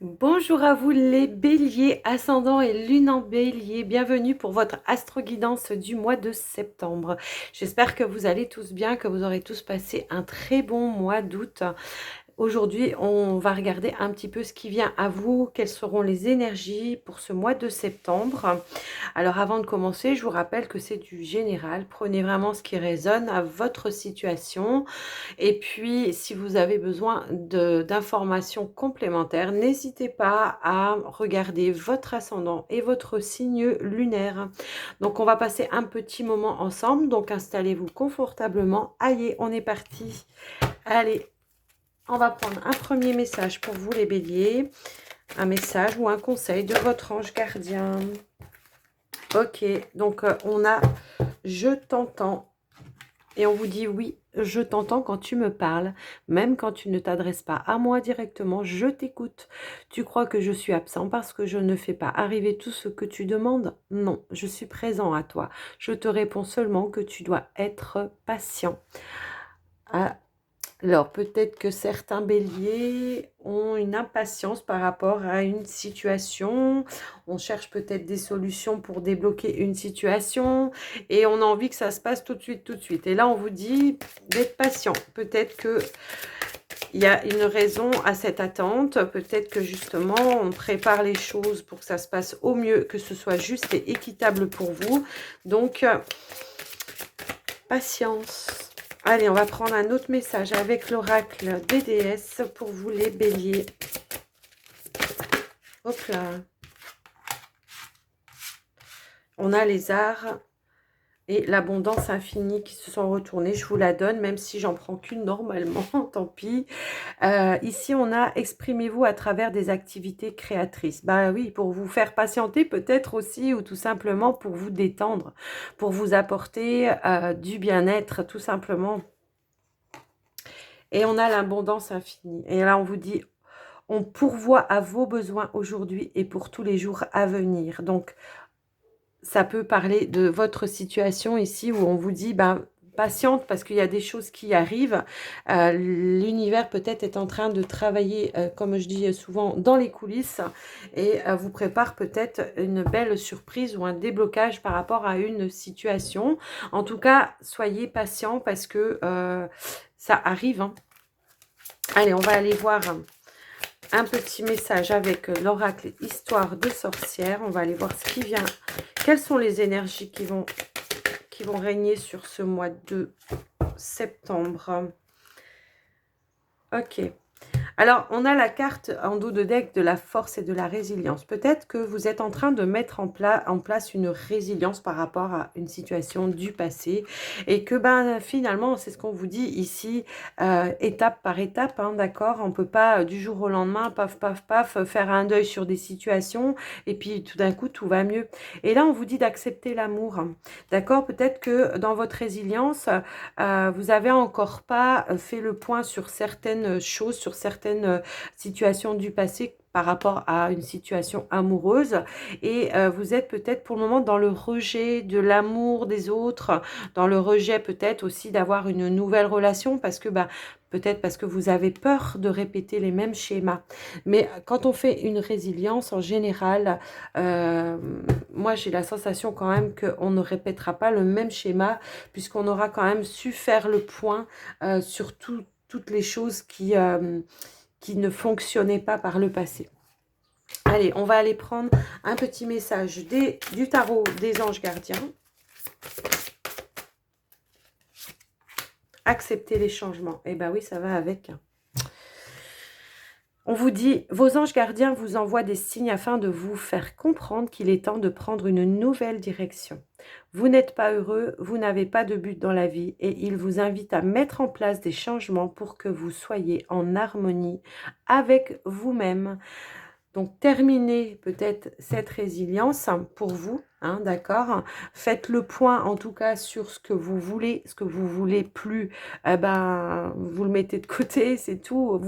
Bonjour à vous les béliers, ascendant et lune en bélier, bienvenue pour votre astro-guidance du mois de septembre. J'espère que vous allez tous bien, que vous aurez tous passé un très bon mois d'août. Aujourd'hui, on va regarder un petit peu ce qui vient à vous, quelles seront les énergies pour ce mois de septembre. Alors avant de commencer, je vous rappelle que c'est du général. Prenez vraiment ce qui résonne à votre situation. Et puis, si vous avez besoin d'informations complémentaires, n'hésitez pas à regarder votre ascendant et votre signe lunaire. Donc, on va passer un petit moment ensemble. Donc, installez-vous confortablement. Allez, on est parti. Allez, on va prendre un premier message pour vous les béliers. Un message ou un conseil de votre ange gardien. Ok, donc on a « Je t'entends ». Et on vous dit « Oui, je t'entends quand tu me parles, même quand tu ne t'adresses pas à moi directement, je t'écoute. Tu crois que je suis absent parce que je ne fais pas arriver tout ce que tu demandes? Non, je suis présent à toi. Je te réponds seulement que tu dois être patient. » Alors, peut-être que certains béliers ont une impatience par rapport à une situation. On cherche peut-être des solutions pour débloquer une situation et on a envie que ça se passe tout de suite, tout de suite. Et là, on vous dit d'être patient. Peut-être qu'il y a une raison à cette attente. Peut-être que justement, on prépare les choses pour que ça se passe au mieux, que ce soit juste et équitable pour vous. Donc, patience. Allez, on va prendre un autre message avec l'oracle des déesses pour vous les béliers. Hop là. On a les arts et l'abondance infinie qui se sont retournés. Je vous la donne, même si j'en prends qu'une normalement, tant pis. Ici, on a « Exprimez-vous à travers des activités créatrices ». Bah oui, pour vous faire patienter peut-être aussi, ou tout simplement pour vous détendre, pour vous apporter du bien-être, tout simplement. Et on a l'abondance infinie. Et là, on vous dit, on pourvoit à vos besoins aujourd'hui et pour tous les jours à venir. Donc, ça peut parler de votre situation ici où on vous dit, ben, patiente parce qu'il y a des choses qui arrivent. L'univers peut-être est en train de travailler, comme je dis souvent, dans les coulisses et vous prépare peut-être une belle surprise ou un déblocage par rapport à une situation. En tout cas, soyez patient parce que ça arrive, hein. Allez, on va aller voir un petit message avec l'oracle Histoire de sorcière. On va aller voir ce qui vient. Quelles sont les énergies qui vont régner sur ce mois de septembre? Ok. Alors, on a la carte en dos de deck de la force et de la résilience. Peut-être que vous êtes en train de mettre en place une résilience par rapport à une situation du passé et que ben, finalement, c'est ce qu'on vous dit ici, étape par étape, hein, d'accord? On ne peut pas du jour au lendemain, paf, paf, paf, faire un deuil sur des situations et puis tout d'un coup, tout va mieux. Et là, on vous dit d'accepter l'amour, d'accord? Peut-être que dans votre résilience, vous n'avez encore pas fait le point sur certaines choses, sur certaines situations du passé par rapport à une situation amoureuse et vous êtes peut-être pour le moment dans le rejet de l'amour des autres, dans le rejet peut-être aussi d'avoir une nouvelle relation parce que bah, peut-être parce que vous avez peur de répéter les mêmes schémas. Mais quand on fait une résilience en général, moi j'ai la sensation quand même qu'on ne répétera pas le même schéma puisqu'on aura quand même su faire le point sur toutes les choses qui ne fonctionnaient pas par le passé. Allez, on va aller prendre un petit message du tarot des anges gardiens. Accepter les changements. Eh bien oui, ça va avec. On vous dit, vos anges gardiens vous envoient des signes afin de vous faire comprendre qu'il est temps de prendre une nouvelle direction. Vous n'êtes pas heureux, vous n'avez pas de but dans la vie et ils vous invitent à mettre en place des changements pour que vous soyez en harmonie avec vous-même. Donc, terminez peut-être cette résilience pour vous, hein, d'accord? Faites le point en tout cas sur ce que vous voulez, ce que vous voulez plus, ben, vous le mettez de côté, c'est tout.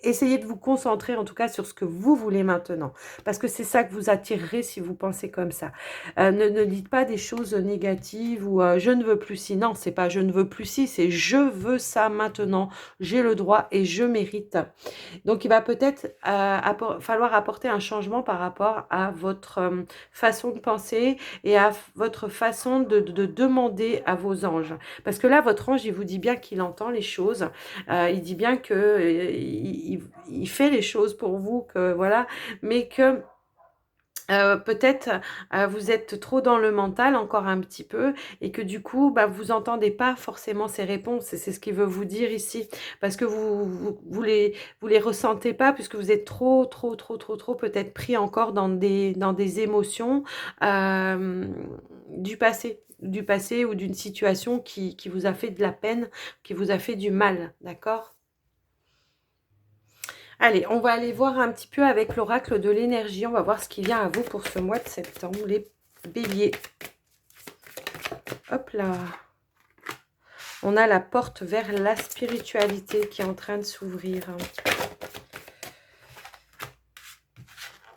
essayez de vous concentrer en tout cas sur ce que vous voulez maintenant. Parce que c'est ça que vous attirerez si vous pensez comme ça. Ne dites pas des choses négatives ou je ne veux plus ci. Non, c'est pas je ne veux plus ci, c'est je veux ça maintenant. J'ai le droit et je mérite. Donc, il va peut-être falloir apporter un changement par rapport à votre façon de penser et à votre façon de demander à vos anges. Parce que là, votre ange, il vous dit bien qu'il entend les choses. Il dit bien que il fait les choses pour vous, que voilà, mais que peut-être vous êtes trop dans le mental encore un petit peu et que du coup bah, vous entendez pas forcément ces réponses et c'est ce qu'il veut vous dire ici parce que vous les ressentez pas puisque vous êtes trop peut-être pris encore dans des émotions du passé ou d'une situation qui vous a fait de la peine, qui vous a fait du mal, d'accord? Allez, on va aller voir un petit peu avec l'oracle de l'énergie. On va voir ce qui vient à vous pour ce mois de septembre, les béliers. Hop là. On a la porte vers la spiritualité qui est en train de s'ouvrir.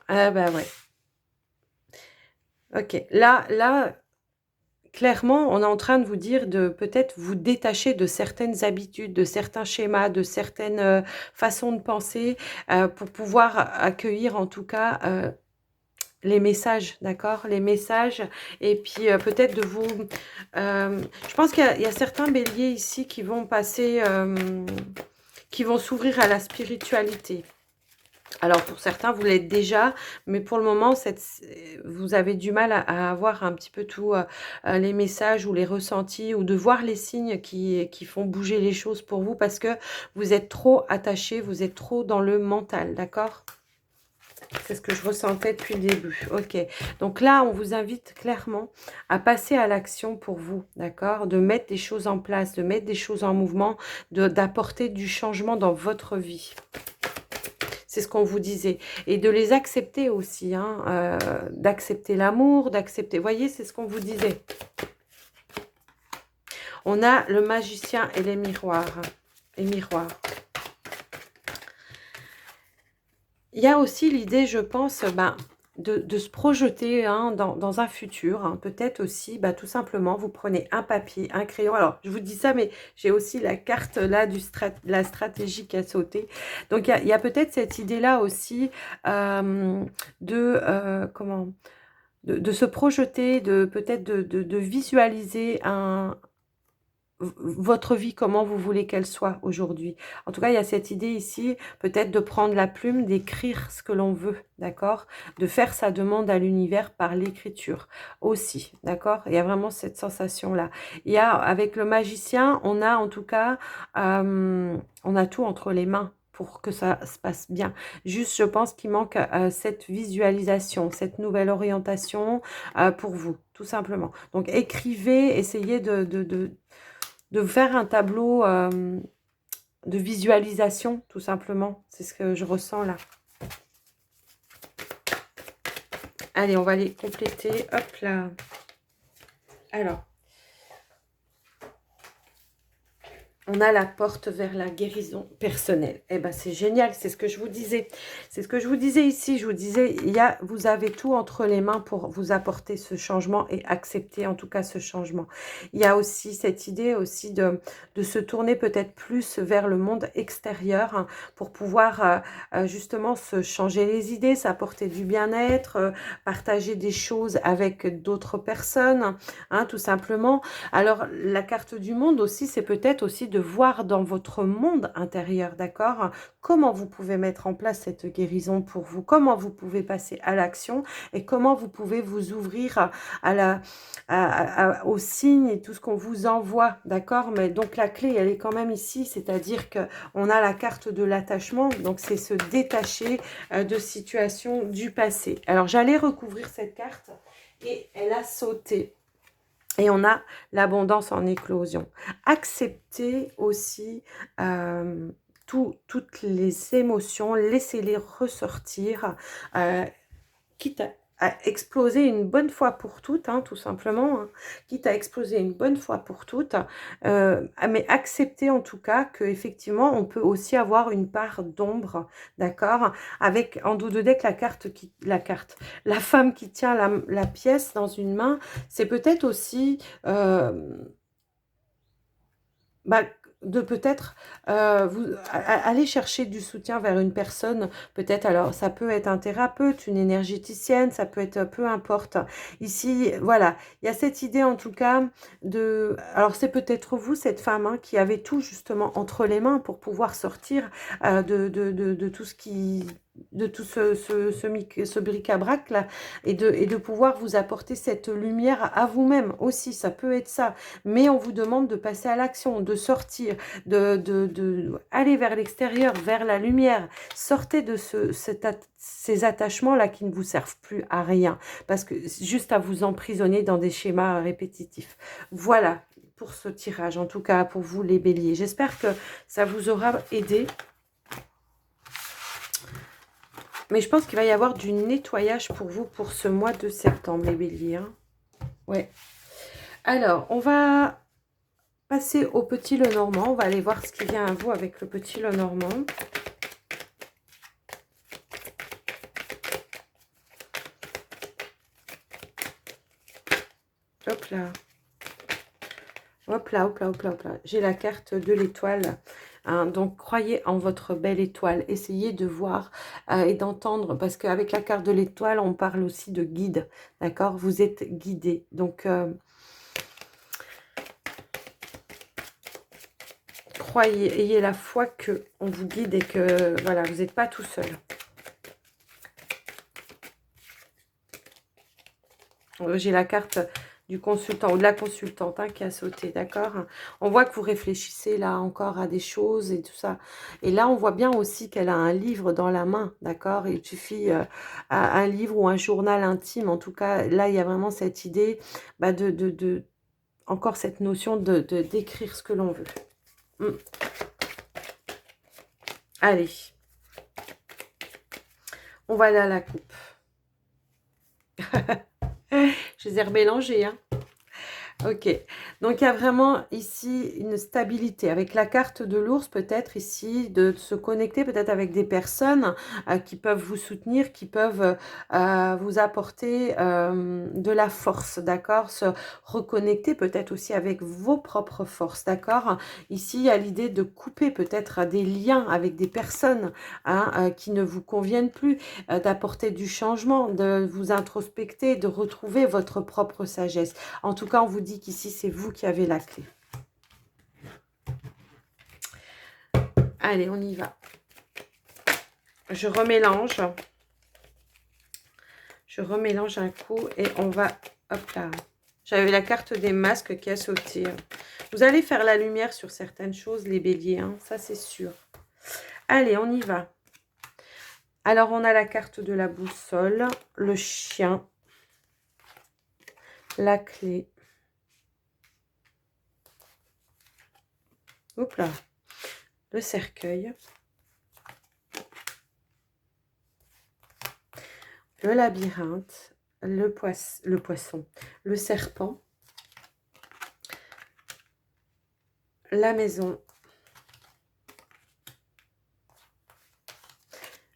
Ah bah ouais. Ok, là, clairement, on est en train de vous dire de peut-être vous détacher de certaines habitudes, de certains schémas, de certaines façons de penser pour pouvoir accueillir en tout cas les messages, d'accord? Les messages et puis peut-être de vous... je pense qu'il y a certains béliers ici qui vont passer, qui vont s'ouvrir à la spiritualité. Alors pour certains, vous l'êtes déjà, mais pour le moment, vous avez du mal à avoir un petit peu tous les messages ou les ressentis ou de voir les signes qui font bouger les choses pour vous parce que vous êtes trop attaché, vous êtes trop dans le mental, d'accord? C'est ce que je ressentais depuis le début. Ok. Donc là, on vous invite clairement à passer à l'action pour vous, d'accord? De mettre des choses en place, de mettre des choses en mouvement, d'apporter du changement dans votre vie. C'est ce qu'on vous disait. Et de les accepter aussi, hein, d'accepter l'amour, d'accepter... Vous voyez, c'est ce qu'on vous disait. On a le magicien et les miroirs. Les miroirs. Il y a aussi l'idée, je pense, de se projeter hein, dans un futur. Hein. Peut-être aussi, tout simplement, vous prenez un papier, un crayon. Alors, je vous dis ça, mais j'ai aussi la carte là de la stratégie qui a sauté. Donc, il y a peut-être cette idée-là aussi comment de se projeter, peut-être de visualiser votre vie, comment vous voulez qu'elle soit aujourd'hui. En tout cas, il y a cette idée ici, peut-être de prendre la plume, d'écrire ce que l'on veut, d'accord? De faire sa demande à l'univers par l'écriture aussi, d'accord? Il y a vraiment cette sensation-là. Il y a, avec le magicien, on a en tout cas, on a tout entre les mains pour que ça se passe bien. Juste, je pense qu'il manque cette visualisation, cette nouvelle orientation pour vous, tout simplement. Donc, écrivez, essayez de faire un tableau de visualisation, tout simplement. C'est ce que je ressens là. Allez, on va les compléter. Hop là. Alors, on a la porte vers la guérison personnelle. Eh ben, c'est génial, c'est ce que je vous disais. C'est ce que je vous disais ici. Je vous disais, vous avez tout entre les mains pour vous apporter ce changement et accepter en tout cas ce changement. Il y a aussi cette idée aussi de se tourner peut-être plus vers le monde extérieur hein, pour pouvoir justement se changer les idées, s'apporter du bien-être, partager des choses avec d'autres personnes, hein, tout simplement. Alors, la carte du monde aussi, c'est peut-être aussi de voir dans votre monde intérieur, d'accord? Comment vous pouvez mettre en place cette guérison pour vous, comment vous pouvez passer à l'action et comment vous pouvez vous ouvrir aux signes et tout ce qu'on vous envoie, d'accord? Mais donc la clé, elle est quand même ici, c'est-à-dire qu'on a la carte de l'attachement, donc c'est se détacher de situations du passé. Alors j'allais recouvrir cette carte et elle a sauté. Et on a l'abondance en éclosion. Acceptez aussi toutes les émotions, laissez-les ressortir, quitte à exploser une bonne fois pour toutes, hein, tout simplement, hein, quitte à exploser une bonne fois pour toutes, mais accepter en tout cas qu'effectivement, on peut aussi avoir une part d'ombre, d'accord? Avec en dos de deck la femme qui tient la pièce dans une main, c'est peut-être aussi bah, de peut-être aller chercher du soutien vers une personne, peut-être, alors ça peut être un thérapeute, une énergéticienne, ça peut être peu importe. Ici, voilà, il y a cette idée en tout cas de... Alors c'est peut-être vous, cette femme, hein, qui avait tout justement entre les mains pour pouvoir sortir de tout ce qui... de tout ce bric-à-brac là, et de pouvoir vous apporter cette lumière à vous-même aussi, ça peut être ça. Mais on vous demande de passer à l'action, de sortir, aller vers l'extérieur, vers la lumière. Sortez de ces attachements-là qui ne vous servent plus à rien, parce que juste à vous emprisonner dans des schémas répétitifs. Voilà pour ce tirage, en tout cas pour vous les béliers. J'espère que ça vous aura aidé. Mais je pense qu'il va y avoir du nettoyage pour vous pour ce mois de septembre, les béliers. Hein. Ouais. Alors, on va passer au petit Lenormand. On va aller voir ce qui vient à vous avec le petit Lenormand. Hop là. Hop là, hop là, hop là, hop là. J'ai la carte de l'étoile. Hein, donc, croyez en votre belle étoile. Essayez de voir et d'entendre. Parce qu'avec la carte de l'étoile, on parle aussi de guide. D'accord? Vous êtes guidé. Donc, croyez, ayez la foi que on vous guide et que, voilà, vous n'êtes pas tout seul. J'ai la carte du consultant ou de la consultante hein, qui a sauté, d'accord? On voit que vous réfléchissez là encore à des choses et tout ça. Et là, on voit bien aussi qu'elle a un livre dans la main, d'accord? Il suffit un livre ou un journal intime. En tout cas, là, il y a vraiment cette idée bah, encore cette notion d'écrire ce que l'on veut. Allez. On va aller à la coupe. Je les ai remélangés, hein. Ok, donc il y a vraiment ici une stabilité avec la carte de l'ours, peut-être ici de se connecter peut-être avec des personnes qui peuvent vous soutenir, qui peuvent vous apporter de la force, d'accord? Se reconnecter peut-être aussi avec vos propres forces, d'accord? Ici, il y a l'idée de couper peut-être des liens avec des personnes hein, qui ne vous conviennent plus, d'apporter du changement, de vous introspecter, de retrouver votre propre sagesse. En tout cas, on vous dit qu'ici, c'est vous qui avez la clé. Allez, on y va. Je remélange. Je remélange un coup et on va... Hop là. J'avais la carte des masques qui a sauté. Vous allez faire la lumière sur certaines choses, les béliers. Hein, ça, c'est sûr. Allez, on y va. Alors, on a la carte de la boussole, le chien, la clé. Hop là. Le cercueil. Le labyrinthe. Le poisson. Le serpent. La maison.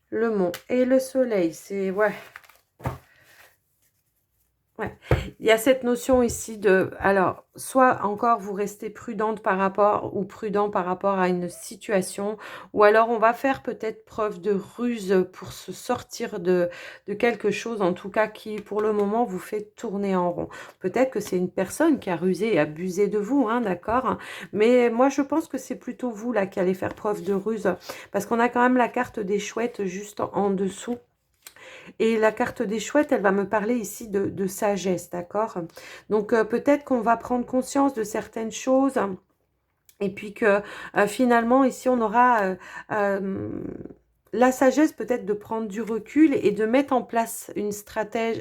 Le mont et le soleil. C'est... Ouais. Ouais, il y a cette notion ici de, alors, soit encore vous restez prudente par rapport ou prudent par rapport à une situation, ou alors on va faire peut-être preuve de ruse pour se sortir de quelque chose, en tout cas qui pour le moment vous fait tourner en rond. Peut-être que c'est une personne qui a rusé et abusé de vous, hein, d'accord? Mais moi je pense que c'est plutôt vous là qui allez faire preuve de ruse, parce qu'on a quand même la carte des chouettes juste en dessous. Et la carte des chouettes, elle va me parler ici de sagesse, d'accord? Donc, peut-être qu'on va prendre conscience de certaines choses et puis que finalement, ici, on aura la sagesse peut-être de prendre du recul et de mettre en place une stratège,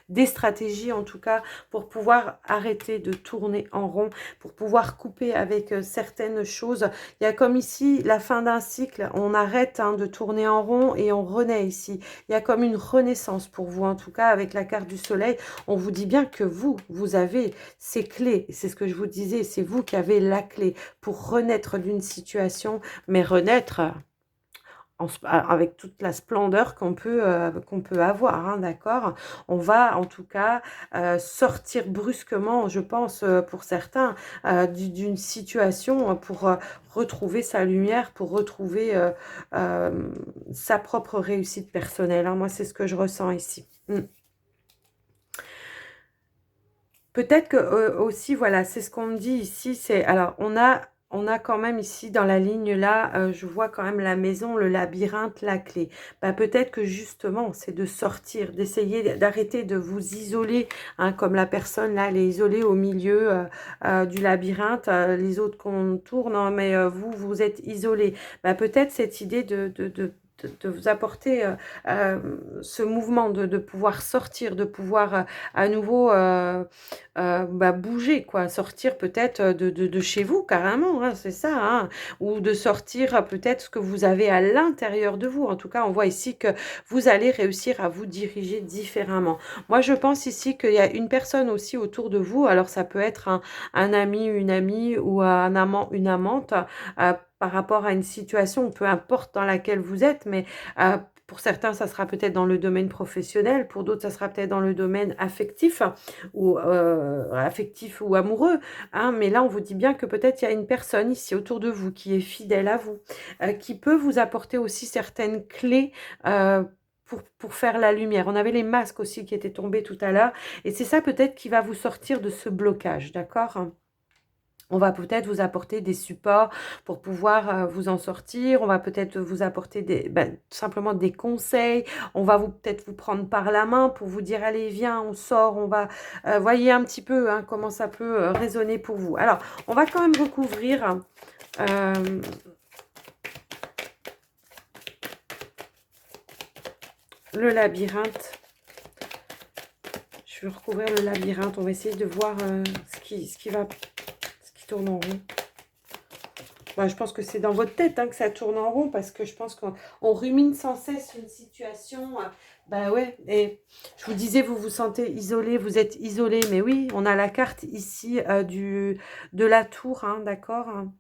des stratégies en tout cas pour pouvoir arrêter de tourner en rond, pour pouvoir couper avec certaines choses. Il y a comme ici la fin d'un cycle, on arrête de tourner en rond et on renaît ici. Il y a comme une renaissance pour vous en tout cas avec la carte du soleil. On vous dit bien que vous avez ces clés. C'est ce que je vous disais, c'est vous qui avez la clé pour renaître d'une situation, mais renaître avec toute la splendeur qu'on peut avoir, hein, d'accord. On va en tout cas sortir brusquement, je pense, pour certains, d'une situation pour retrouver sa lumière, pour retrouver sa propre réussite personnelle, hein. Moi, c'est ce que je ressens ici. Peut-être que aussi, voilà, c'est ce qu'on me dit ici, c'est, alors, on a quand même ici, dans la ligne là, je vois quand même la maison, le labyrinthe, la clé. Bah, peut-être que justement, c'est de sortir, d'essayer d'arrêter de vous isoler, hein, comme la personne là, elle est isolée au milieu du labyrinthe, les autres contours, non, mais vous, vous êtes isolé. Bah, peut-être cette idée de vous apporter ce mouvement, de pouvoir sortir, de pouvoir à nouveau bah, bouger, quoi, sortir peut-être de chez vous carrément, hein, c'est ça, hein, ou de sortir peut-être ce que vous avez à l'intérieur de vous. En tout cas, on voit ici que vous allez réussir à vous diriger différemment. Moi, je pense ici qu'il y a une personne aussi autour de vous, alors ça peut être un ami, une amie ou un amant, une amante, par rapport à une situation, peu importe dans laquelle vous êtes, mais pour certains, ça sera peut-être dans le domaine professionnel, pour d'autres, ça sera peut-être dans le domaine affectif ou amoureux, hein, mais là, on vous dit bien que peut-être il y a une personne ici autour de vous qui est fidèle à vous, qui peut vous apporter aussi certaines clés pour faire la lumière. On avait les masques aussi qui étaient tombés tout à l'heure, et c'est ça peut-être qui va vous sortir de ce blocage, d'accord ? On va peut-être vous apporter des supports pour pouvoir vous en sortir. On va peut-être vous apporter tout simplement des conseils. On va peut-être vous prendre par la main pour vous dire, allez, viens, on sort. On va, voyez un petit peu hein, comment ça peut résonner pour vous. Alors, on va quand même recouvrir le labyrinthe. Je vais recouvrir le labyrinthe. On va essayer de voir ce qui tourne en rond. Bah, je pense que c'est dans votre tête hein, que ça tourne en rond parce que je pense qu'on rumine sans cesse une situation. Bah ouais, et je vous disais, vous vous sentez isolé, vous êtes isolé, mais oui, on a la carte ici de la tour, hein, d'accord hein.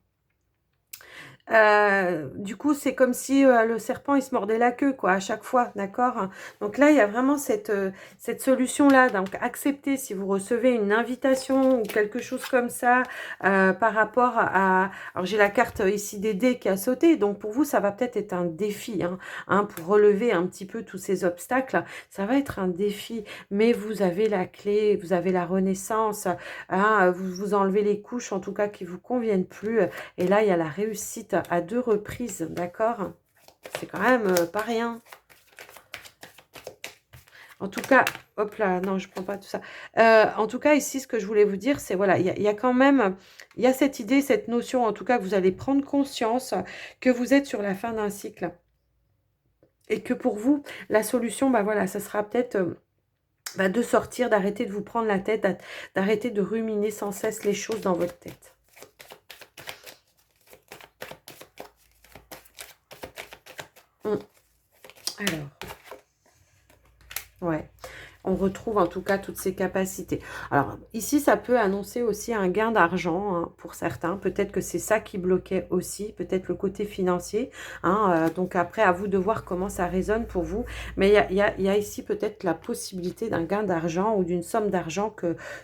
Du coup, c'est comme si le serpent, il se mordait la queue, quoi, à chaque fois, d'accord? Donc là, il y a vraiment cette solution-là. Donc, acceptez si vous recevez une invitation ou quelque chose comme ça par rapport à... Alors, j'ai la carte ici des dés qui a sauté. Donc, pour vous, ça va peut-être être un défi, hein, pour relever un petit peu tous ces obstacles. Ça va être un défi, mais vous avez la clé, vous avez la renaissance, hein, vous enlevez les couches, en tout cas, qui vous conviennent plus. Et là, il y a la réussite à 2 reprises, d'accord? C'est quand même pas rien. En tout cas, hop là, non, je prends pas tout ça. En tout cas, ici, ce que je voulais vous dire, c'est voilà, il y a quand même, il y a cette idée, cette notion, en tout cas, que vous allez prendre conscience que vous êtes sur la fin d'un cycle. Et que pour vous, la solution, bah voilà, ça sera peut-être de sortir, d'arrêter de vous prendre la tête, d'arrêter de ruminer sans cesse les choses dans votre tête. Alors, ouais. On retrouve en tout cas toutes ces capacités. Alors ici, ça peut annoncer aussi un gain d'argent hein, pour certains. Peut-être que c'est ça qui bloquait aussi, peut-être le côté financier. Hein, donc après, à vous de voir comment ça résonne pour vous. Mais il y a ici peut-être la possibilité d'un gain d'argent ou d'une somme d'argent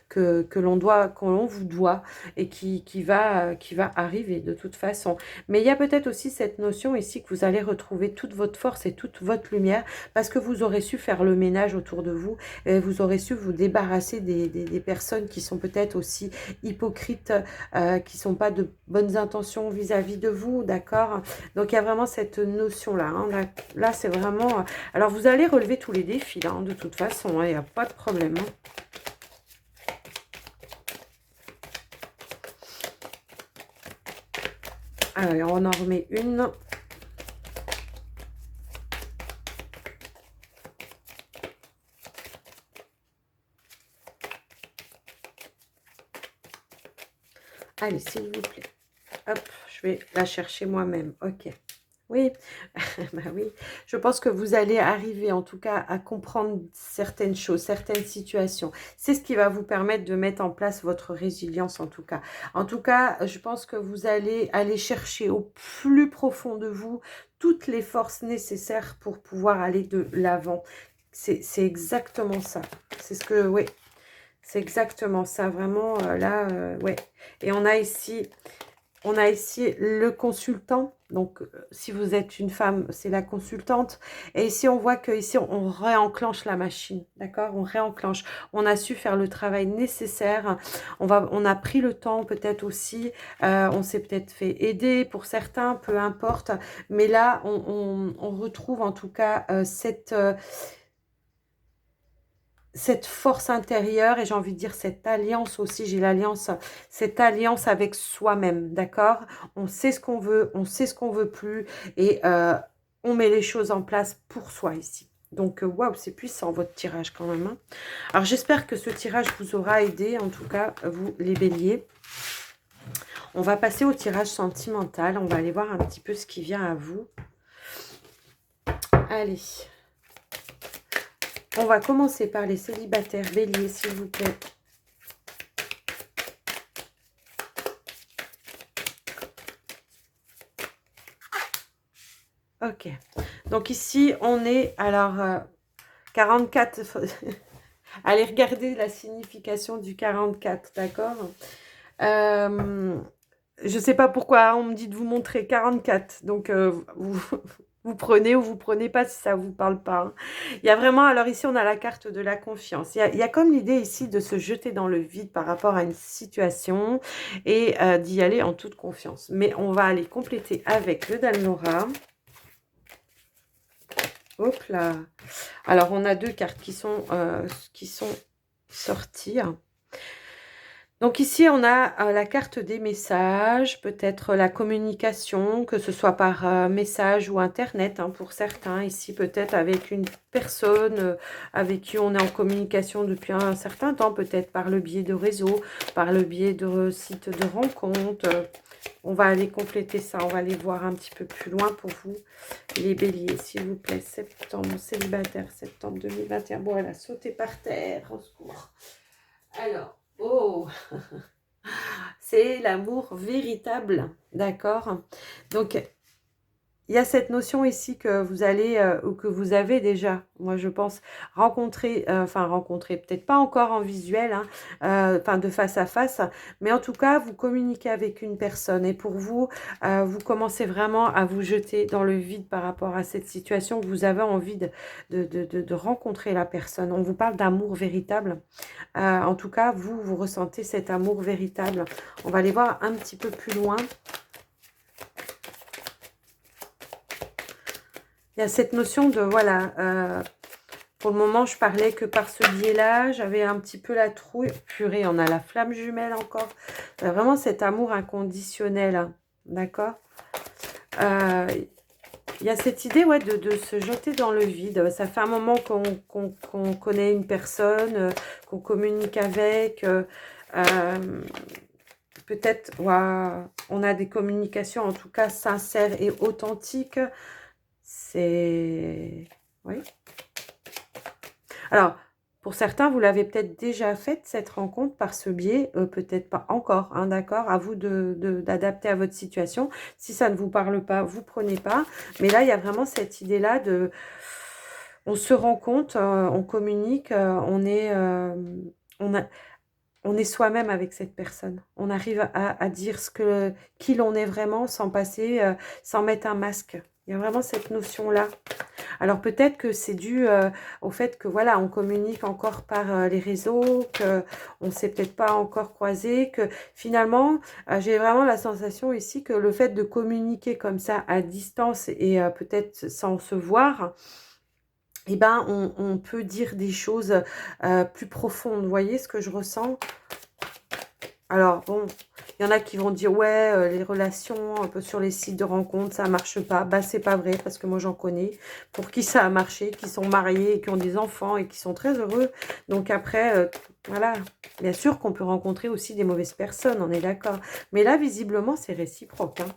que l'on vous doit et qui va arriver de toute façon. Mais il y a peut-être aussi cette notion ici que vous allez retrouver toute votre force et toute votre lumière parce que vous aurez su faire le ménage autour de vous. Vous aurez su vous débarrasser des personnes qui sont peut-être aussi hypocrites, qui ne sont pas de bonnes intentions vis-à-vis de vous, d'accord? Donc, il y a vraiment cette notion-là. Hein. Là, c'est vraiment... Alors, vous allez relever tous les défis, là, hein, de toute façon, il n'y a pas de problème. Hein. Alors, on en remet une. Allez, s'il vous plaît. Hop, je vais la chercher moi-même. Ok. Oui, bah oui. Je pense que vous allez arriver en tout cas à comprendre certaines choses, certaines situations. C'est ce qui va vous permettre de mettre en place votre résilience en tout cas. En tout cas, je pense que vous allez aller chercher au plus profond de vous toutes les forces nécessaires pour pouvoir aller de l'avant. C'est exactement ça. C'est ce que, oui, c'est exactement ça. Vraiment, là, ouais. Et on a ici le consultant. Donc, si vous êtes une femme, c'est la consultante. Et ici, on voit que ici on réenclenche la machine. D'accord? On réenclenche. On a su faire le travail nécessaire. On a pris le temps peut-être aussi. On s'est peut-être fait aider pour certains, peu importe. Mais là, on retrouve en tout cas cette force intérieure et j'ai envie de dire cette alliance aussi, j'ai l'alliance, cette alliance avec soi-même, d'accord? On sait ce qu'on veut, on sait ce qu'on veut plus et on met les choses en place pour soi ici. Donc, waouh, c'est puissant votre tirage quand même, hein. Alors, j'espère que ce tirage vous aura aidé, en tout cas, vous les béliers. On va passer au tirage sentimental, on va aller voir un petit peu ce qui vient à vous. Allez. On va commencer par les célibataires béliers, s'il vous plaît. Ok. Donc ici, on est, alors, 44. Allez regarder la signification du 44, d'accord? Je ne sais pas pourquoi, on me dit de vous montrer 44. Donc, vous prenez ou vous prenez pas si ça ne vous parle pas, hein. Il y a vraiment, alors ici, on a la carte de la confiance. Il y a comme l'idée ici de se jeter dans le vide par rapport à une situation et d'y aller en toute confiance. Mais on va aller compléter avec le Dalnora. Hop là. Alors, on a deux cartes qui sont sorties. Donc ici, on a la carte des messages, peut-être la communication, que ce soit par message ou Internet, hein, pour certains. Ici, peut-être avec une personne avec qui on est en communication depuis un certain temps, peut-être par le biais de réseaux, par le biais de sites de rencontres. On va aller compléter ça, on va aller voir un petit peu plus loin pour vous, les béliers, s'il vous plaît. Septembre, célibataire, septembre 2021. Bon, elle a sauté par terre, au secours. Alors, oh, c'est l'amour véritable, d'accord? Donc, il y a cette notion ici que vous allez, ou que vous avez déjà, moi je pense, rencontrer, peut-être pas encore en visuel, hein, enfin de face à face, mais en tout cas, vous communiquez avec une personne et pour vous, vous commencez vraiment à vous jeter dans le vide par rapport à cette situation que vous avez envie de rencontrer la personne. On vous parle d'amour véritable. En tout cas, vous ressentez cet amour véritable. On va aller voir un petit peu plus loin. Il y a cette notion de, voilà, pour le moment, je parlais que par ce biais-là, j'avais un petit peu la trouille. Purée, on a la flamme jumelle encore. Vraiment cet amour inconditionnel, hein, d'accord? Il y a cette idée, ouais, de se jeter dans le vide. Ça fait un moment qu'on connaît une personne, qu'on communique avec. Peut-être, ouais, on a des communications en tout cas sincères et authentiques. C'est... Oui. Alors, pour certains, vous l'avez peut-être déjà faite, cette rencontre, par ce biais. Peut-être pas encore, hein, d'accord? À vous d'adapter à votre situation. Si ça ne vous parle pas, vous prenez pas. Mais là, il y a vraiment cette idée-là de... On se rend compte, on communique, on est soi-même avec cette personne. On arrive à dire qui l'on est vraiment sans passer, sans mettre un masque. Il y a vraiment cette notion-là. Alors peut-être que c'est dû au fait que voilà, on communique encore par les réseaux, qu'on ne s'est peut-être pas encore croisé, que finalement, j'ai vraiment la sensation ici que le fait de communiquer comme ça à distance et peut-être sans se voir, eh ben, on peut dire des choses plus profondes. Vous voyez ce que je ressens? Alors bon, il y en a qui vont dire ouais, les relations un peu sur les sites de rencontres, ça marche pas. Bah c'est pas vrai parce que moi j'en connais pour qui ça a marché, qui sont mariés, qui ont des enfants et qui sont très heureux. Donc après, voilà, bien sûr qu'on peut rencontrer aussi des mauvaises personnes, on est d'accord. Mais là, visiblement, c'est réciproque, hein.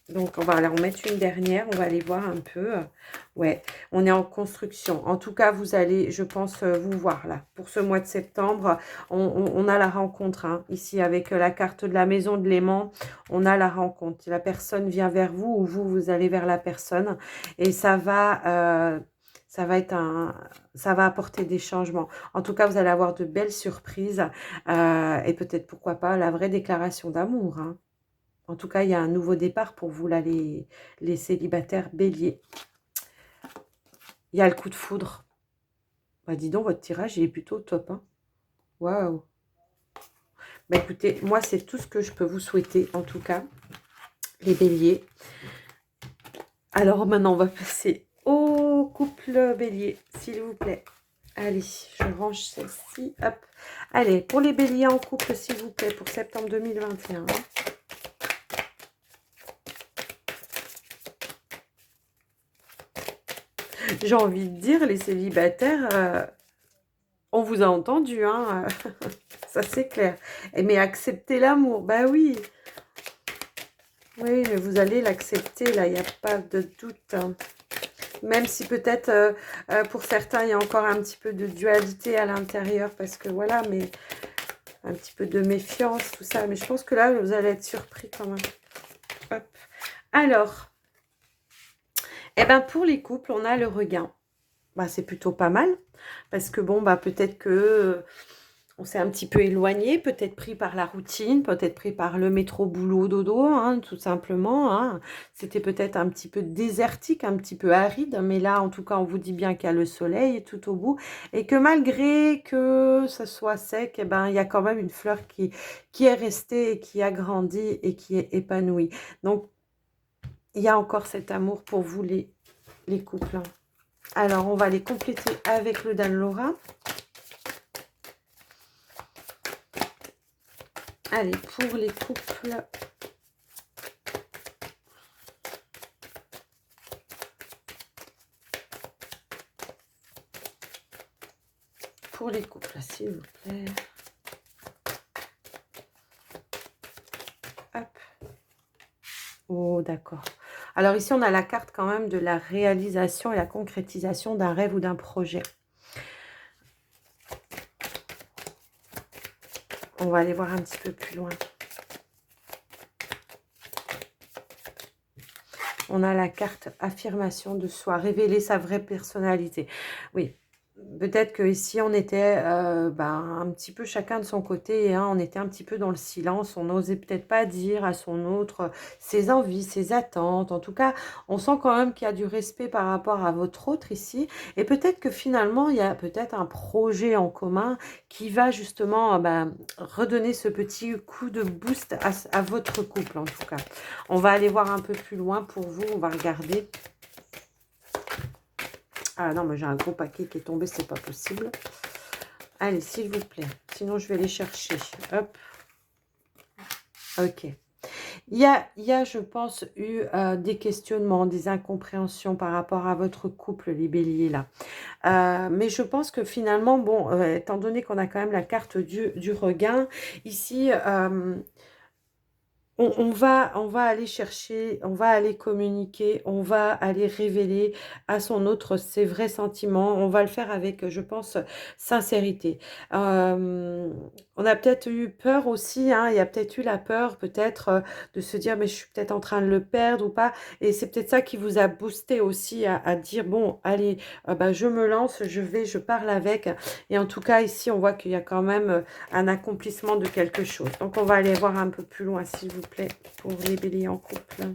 Donc, on va aller en mettre une dernière. On va aller voir un peu. Ouais, on est en construction. En tout cas, vous allez, je pense, vous voir là. Pour ce mois de septembre, on a la rencontre. Hein, ici, avec la carte de la maison de l'aimant, on a la rencontre. La personne vient vers vous ou vous, vous allez vers la personne. Et ça va être ça va apporter des changements. En tout cas, vous allez avoir de belles surprises. Et peut-être, pourquoi pas, la vraie déclaration d'amour, hein. En tout cas, il y a un nouveau départ pour vous, là, les célibataires béliers. Il y a le coup de foudre. Bah, dis donc, votre tirage, il est plutôt top, hein. Waouh. Bah, écoutez, moi, c'est tout ce que je peux vous souhaiter, en tout cas, les béliers. Alors, maintenant, on va passer au couple bélier, s'il vous plaît. Allez, je range celle-ci. Hop. Allez, pour les béliers en couple, s'il vous plaît, pour septembre 2021. J'ai envie de dire, les célibataires, on vous a entendu, hein. Ça, c'est clair. Mais accepter l'amour, bah oui. Oui, mais vous allez l'accepter, là, il n'y a pas de doute, hein. Même si peut-être, pour certains, il y a encore un petit peu de dualité à l'intérieur, parce que voilà, mais un petit peu de méfiance, tout ça. Mais je pense que là, vous allez être surpris quand même. Hop. Alors, eh ben, pour les couples, on a le regain. Bah, c'est plutôt pas mal, parce que bon, bah, peut-être que on s'est un petit peu éloigné, peut-être pris par la routine, peut-être pris par le métro boulot dodo, hein, tout simplement, hein. C'était peut-être un petit peu désertique, un petit peu aride, mais là, en tout cas, on vous dit bien qu'il y a le soleil tout au bout et que malgré que ça soit sec, eh ben, il y a quand même une fleur qui est restée et qui a grandi et qui est épanouie. Donc, il y a encore cet amour pour vous, les couples, hein. Alors, on va les compléter avec le Dan Laura. Allez, pour les couples, s'il vous plaît. Hop. Oh, d'accord. Alors ici, on a la carte quand même de la réalisation et la concrétisation d'un rêve ou d'un projet. On va aller voir un petit peu plus loin. On a la carte affirmation de soi, révéler sa vraie personnalité. Oui, peut-être que ici on était un petit peu chacun de son côté, hein, on était un petit peu dans le silence, on n'osait peut-être pas dire à son autre ses envies, ses attentes. En tout cas, on sent quand même qu'il y a du respect par rapport à votre autre ici. Et peut-être que finalement, il y a peut-être un projet en commun qui va justement redonner ce petit coup de boost à votre couple en tout cas. On va aller voir un peu plus loin pour vous, on va regarder. Ah non, mais j'ai un gros paquet qui est tombé, c'est pas possible. Allez, s'il vous plaît. Sinon, je vais les chercher. Hop. Ok. Il y a, je pense, eu des questionnements, des incompréhensions par rapport à votre couple, les béliers, là. Mais je pense que finalement, bon, étant donné qu'on a quand même la carte du regain, ici, on va aller chercher, on va aller communiquer, on va aller révéler à son autre ses vrais sentiments. On va le faire avec, je pense, sincérité. On a peut-être eu peur aussi, hein, il y a peut-être eu la peur, peut-être, de se dire, mais je suis peut-être en train de le perdre ou pas. Et c'est peut-être ça qui vous a boosté aussi à dire, bon, allez, je me lance, je parle avec. Et en tout cas, ici, on voit qu'il y a quand même un accomplissement de quelque chose. Donc, on va aller voir un peu plus loin, s'il vous plaît, pour les béliers en couple.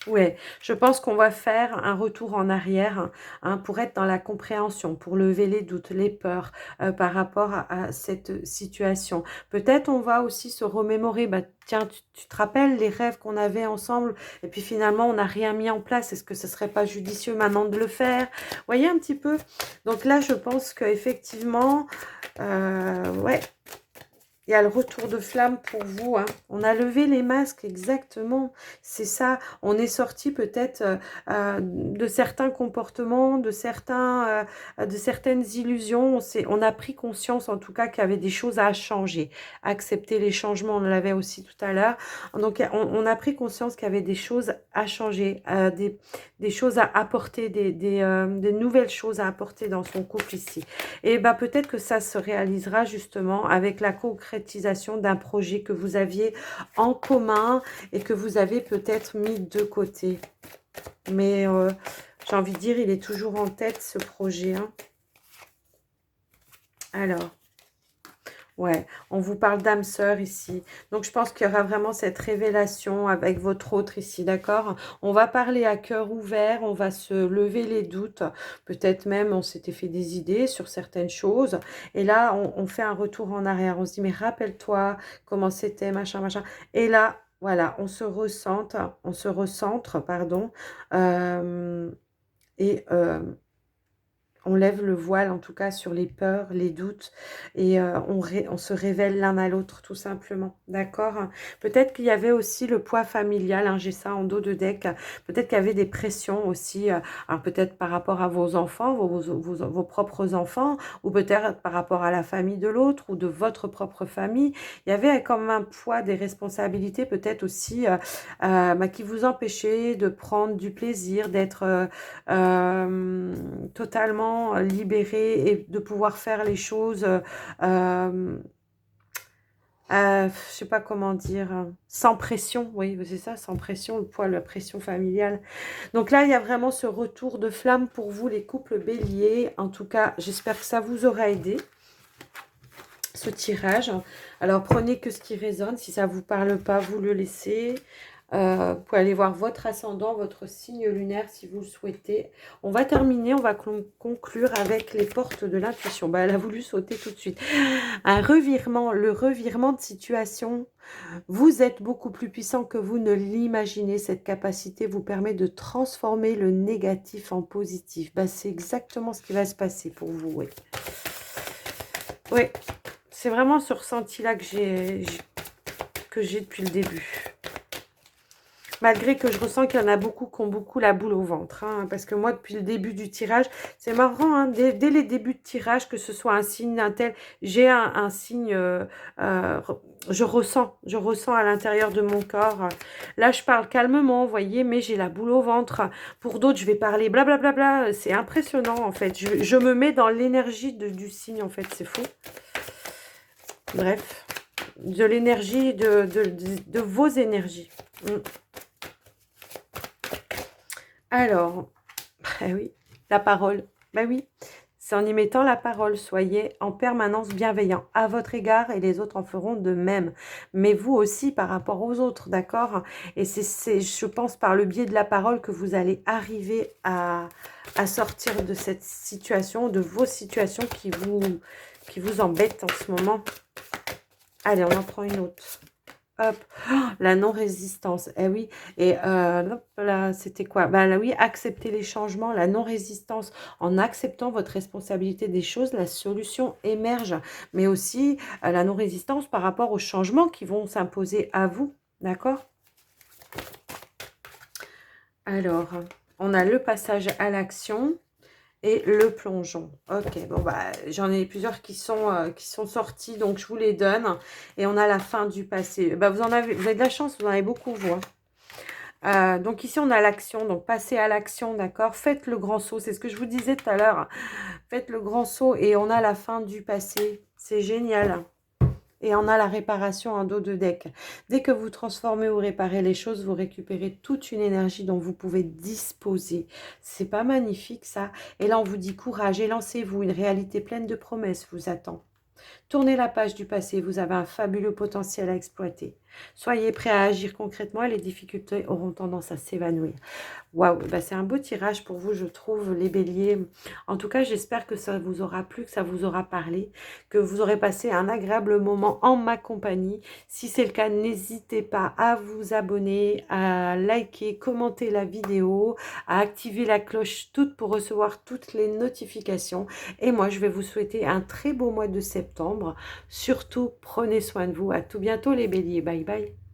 Ouais, je pense qu'on va faire un retour en arrière, hein, pour être dans la compréhension, pour lever les doutes, les peurs par rapport à cette situation. Peut-être on va aussi se remémorer, bah, tiens, tu te rappelles les rêves qu'on avait ensemble et puis finalement on n'a rien mis en place. Est-ce que ce serait pas judicieux maintenant de le faire? Vous voyez un petit peu? Donc là, je pense qu'effectivement, ouais, il y a le retour de flamme pour vous, hein. On a levé les masques, exactement. C'est ça. On est sorti peut-être de certains comportements, de certaines illusions. On a pris conscience, en tout cas, qu'il y avait des choses à changer. Accepter les changements, on l'avait aussi tout à l'heure. Donc, on a pris conscience qu'il y avait des choses à changer, des choses à apporter, des nouvelles choses à apporter dans son couple ici. Et ben peut-être que ça se réalisera justement avec la concrétisation d'un projet que vous aviez en commun et que vous avez peut-être mis de côté. Mais j'ai envie de dire, il est toujours en tête ce projet, hein. Alors, ouais, on vous parle d'âme sœur ici. Donc, je pense qu'il y aura vraiment cette révélation avec votre autre ici, d'accord? On va parler à cœur ouvert, on va se lever les doutes. Peut-être même, on s'était fait des idées sur certaines choses. Et là, on fait un retour en arrière. On se dit, mais rappelle-toi comment c'était, machin, machin. Et là, voilà, on se recentre, pardon. euh, et on lève le voile, en tout cas, sur les peurs, les doutes, et on se révèle l'un à l'autre, tout simplement. D'accord? Peut-être qu'il y avait aussi le poids familial, hein, j'ai ça en dos de deck. Peut-être qu'il y avait des pressions aussi, alors peut-être par rapport à vos enfants, vos propres enfants, ou peut-être par rapport à la famille de l'autre, ou de votre propre famille. Il y avait comme un poids des responsabilités, peut-être aussi, bah, qui vous empêchait de prendre du plaisir, d'être totalement libéré et de pouvoir faire les choses, je sais pas comment dire, sans pression, oui, c'est ça, sans pression, le poids, la pression familiale. Donc là, il y a vraiment ce retour de flamme pour vous, les couples béliers. En tout cas, j'espère que ça vous aura aidé, ce tirage. Alors, prenez que ce qui résonne. Si ça ne vous parle pas, vous le laissez. Vous pouvez aller voir votre ascendant, votre signe lunaire si vous le souhaitez. On va terminer, on va conclure avec les portes de l'intuition. Bah, elle a voulu sauter tout de suite. Un revirement, le revirement de situation. Vous êtes beaucoup plus puissant que vous ne l'imaginez. Cette capacité vous permet de transformer le négatif en positif. Bah, c'est exactement ce qui va se passer pour vous. Oui, oui, c'est vraiment ce ressenti-là que j'ai depuis le début. Malgré que je ressens qu'il y en a beaucoup qui ont beaucoup la boule au ventre. Hein, parce que moi, depuis le début du tirage, c'est marrant, hein, dès les débuts de tirage, que ce soit un signe, un tel, j'ai un signe, je ressens à l'intérieur de mon corps. Là, je parle calmement, vous voyez, mais j'ai la boule au ventre. Pour d'autres, je vais parler blablabla. Bla, bla, bla. C'est impressionnant, en fait. Je me mets dans l'énergie du signe, en fait. C'est fou. Bref, de l'énergie, de vos énergies. Alors, bah oui, la parole. Bah oui, c'est en y mettant la parole. Soyez en permanence bienveillant à votre égard et les autres en feront de même. Mais vous aussi par rapport aux autres, d'accord? Et c'est, je pense, par le biais de la parole que vous allez arriver à sortir de cette situation, de vos situations qui vous embêtent en ce moment. Allez, on en prend une autre. Hop, oh, la non-résistance, eh oui, et hop là, c'était quoi? Ben là, oui, accepter les changements, la non-résistance, en acceptant votre responsabilité des choses, la solution émerge, mais aussi la non-résistance par rapport aux changements qui vont s'imposer à vous, d'accord? Alors, on a le passage à l'action et le plongeon. Ok, bon bah j'en ai plusieurs qui sont sortis, donc je vous les donne. Et on a la fin du passé. Bah, vous avez de la chance, vous en avez beaucoup, vous. Hein. Donc ici on a l'action, donc passez à l'action, d'accord? Faites le grand saut, c'est ce que je vous disais tout à l'heure. Faites le grand saut et on a la fin du passé. C'est génial. Et on a la réparation en dos de deck. Dès que vous transformez ou réparez les choses, vous récupérez toute une énergie dont vous pouvez disposer. C'est pas magnifique ça? Et là, on vous dit courage et lancez-vous. Une réalité pleine de promesses vous attend. Tournez la page du passé. Vous avez un fabuleux potentiel à exploiter. Soyez prêts à agir concrètement et les difficultés auront tendance à s'évanouir. Waouh, bah, c'est un beau tirage pour vous, je trouve, les béliers. En tout cas, j'espère que ça vous aura plu, que ça vous aura parlé, que vous aurez passé un agréable moment en ma compagnie. Si c'est le cas, n'hésitez pas à vous abonner, à liker, commenter la vidéo, à activer la cloche toute pour recevoir toutes les notifications. Et moi, je vais vous souhaiter un très beau mois de septembre. Surtout, prenez soin de vous. À tout bientôt les béliers. Bye bye.